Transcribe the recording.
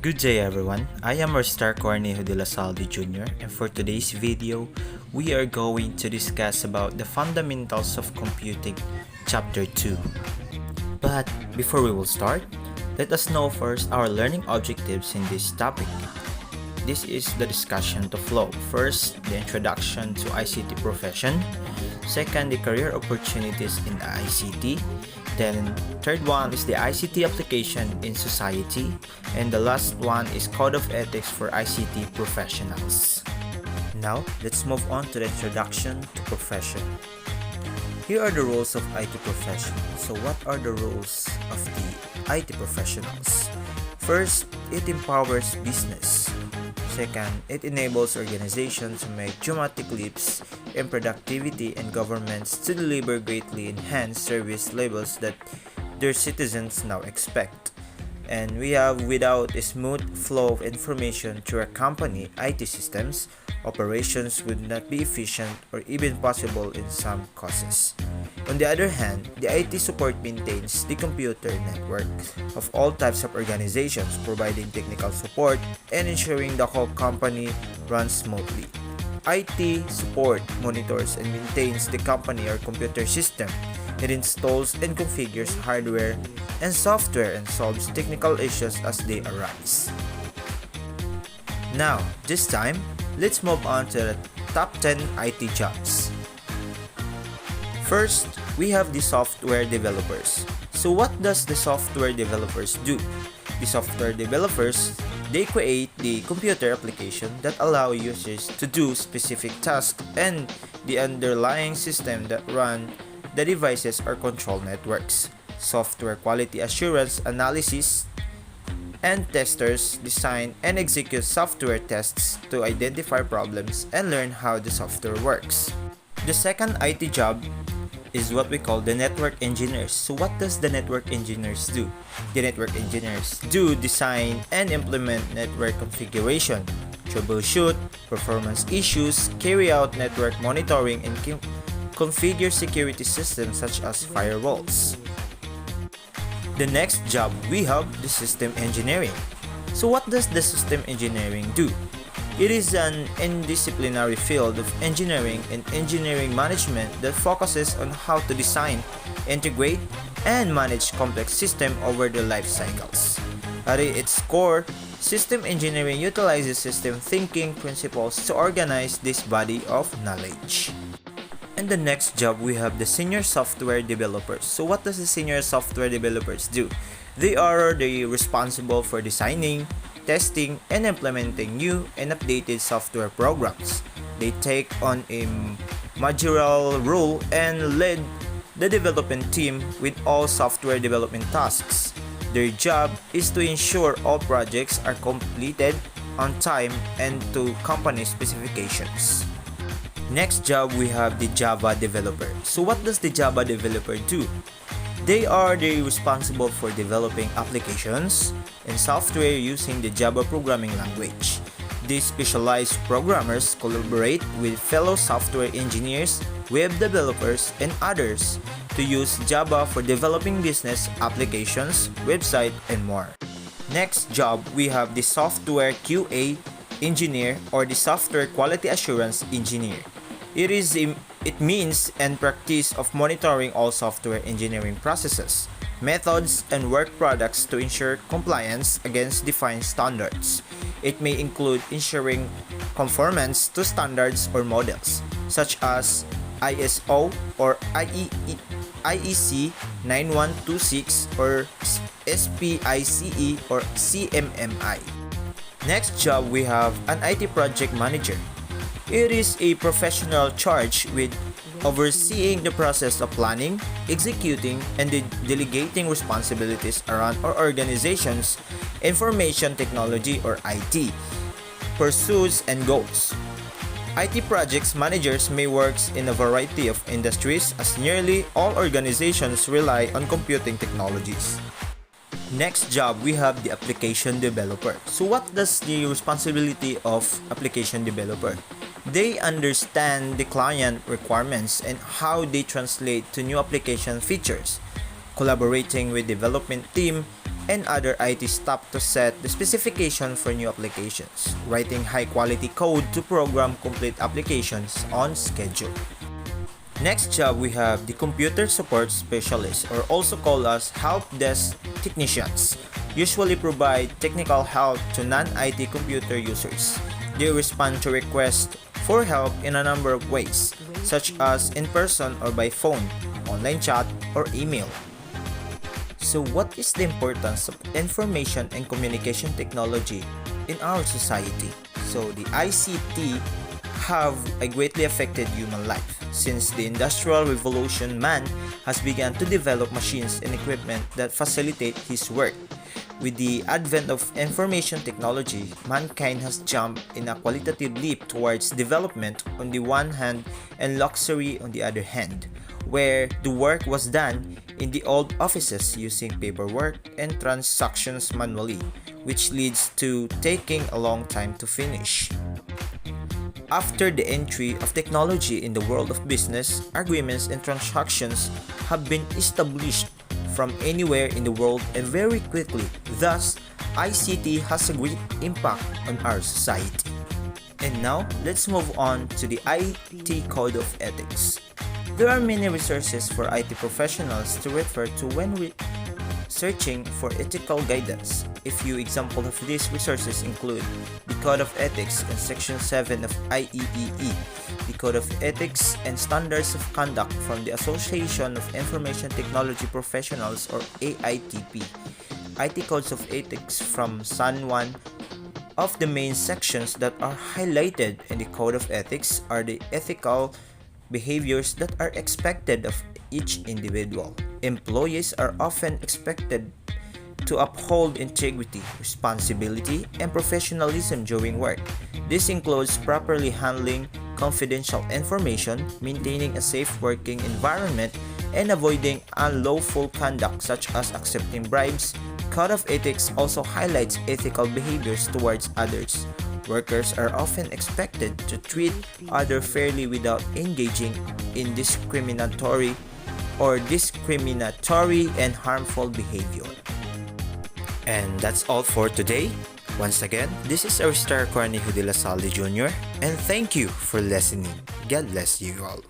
Good day everyone, I am Arstar Cornejo de la Salde Jr. and for today's video, we are going to discuss about the fundamentals of computing chapter 2. But before we will start, let us know first our learning objectives in this topic. This is the discussion to flow. First, the introduction to ICT profession. Second, the career opportunities in ICT. Then, third one is the ICT application in society. And the last one is Code of Ethics for ICT professionals. Now, let's move on to the introduction to profession. Here are the roles of IT professionals. So what are the roles of the IT professionals? First, it empowers business. Second, it enables organizations to make dramatic leaps in productivity and governments to deliver greatly enhanced service levels that their citizens now expect. And we have without a smooth flow of information through a company IT systems, operations would not be efficient or even possible in some cases. On the other hand, the IT support maintains the computer network of all types of organizations, providing technical support and ensuring the whole company runs smoothly. IT support monitors and maintains the company or computer system. It installs and configures hardware and software and solves technical issues as they arise. Now, this time, let's move on to the top 10 IT jobs. First, we have the software developers. So what does the software developers do? The software developers, they create the computer application that allow users to do specific tasks and the underlying system that run the devices or control networks. Software quality assurance analysis and testers design and execute software tests to identify problems and learn how the software works. The second IT job is what we call the network engineers. So what does the network engineers do? The network engineers do design and implement network configuration, troubleshoot performance issues, carry out network monitoring, and configure security systems such as firewalls. The next job we have the system engineering. So what does the system engineering do? It is an interdisciplinary field of engineering and engineering management that focuses on how to design, integrate, and manage complex systems over their life cycles. At its core, system engineering utilizes system thinking principles to organize this body of knowledge. And the next job we have the senior software developers. So what does the senior software developers do? They are responsible for designing, testing, and implementing new and updated software programs. They take on a managerial role and lead the development team with all software development tasks. Their job is to ensure all projects are completed on time and to company specifications. Next job we have the Java developer. So what does the Java developer do? They are responsible for developing applications and software using the Java programming language. These specialized programmers collaborate with fellow software engineers, web developers, and others to use Java for developing business applications, website, and more. Next job, we have the software QA engineer or the software quality assurance engineer. It means and practice of monitoring all software engineering processes, methods, and work products to ensure compliance against defined standards. It may include ensuring conformance to standards or models, such as ISO or IEC 9126 or SPICE or CMMI. Next job we have an IT project manager. It is a professional charged with overseeing the process of planning, executing, and delegating responsibilities around our organization's information technology or IT pursuits and goals. IT projects managers may work in a variety of industries as nearly all organizations rely on computing technologies. Next job, we have the application developer. So what does the responsibility of application developer? They understand the client requirements and how they translate to new application features, collaborating with development team and other IT staff to set the specification for new applications, writing high-quality code to program complete applications on schedule. Next job, we have the computer support specialist, or also called as help desk technicians. Usually provide technical help to non-IT computer users. They respond to requests for help in a number of ways, such as in person or by phone, online chat, or email. So what is the importance of information and communication technology in our society? So the ICT have greatly affected human life. Since the Industrial Revolution, man has begun to develop machines and equipment that facilitate his work. With the advent of information technology, mankind has jumped in a qualitative leap towards development on the one hand and luxury on the other hand, where the work was done in the old offices using paperwork and transactions manually, which leads to taking a long time to finish. After the entry of technology in the world of business, agreements and transactions have been established from anywhere in the world and very quickly. Thus, ICT has a great impact on our society. And now, let's move on to the IT Code of Ethics. There are many resources for IT professionals to refer to when searching for ethical guidance. A few examples of these resources include the Code of Ethics in Section 7 of IEEE, the Code of Ethics and Standards of Conduct from the Association of Information Technology Professionals, or AITP, IT Codes of Ethics from San Juan. Of the main sections that are highlighted in the Code of Ethics are the ethical behaviors that are expected of each individual. Employees are often expected to uphold integrity, responsibility, and professionalism during work. This includes properly handling confidential information, maintaining a safe working environment, and avoiding unlawful conduct such as accepting bribes. Code of Ethics also highlights ethical behaviors towards others. Workers are often expected to treat others fairly without engaging in discriminatory and harmful behavior. And that's all for today. Once again, this is Aristar Cornejo de la Salle Jr. and thank you for listening. God bless you all.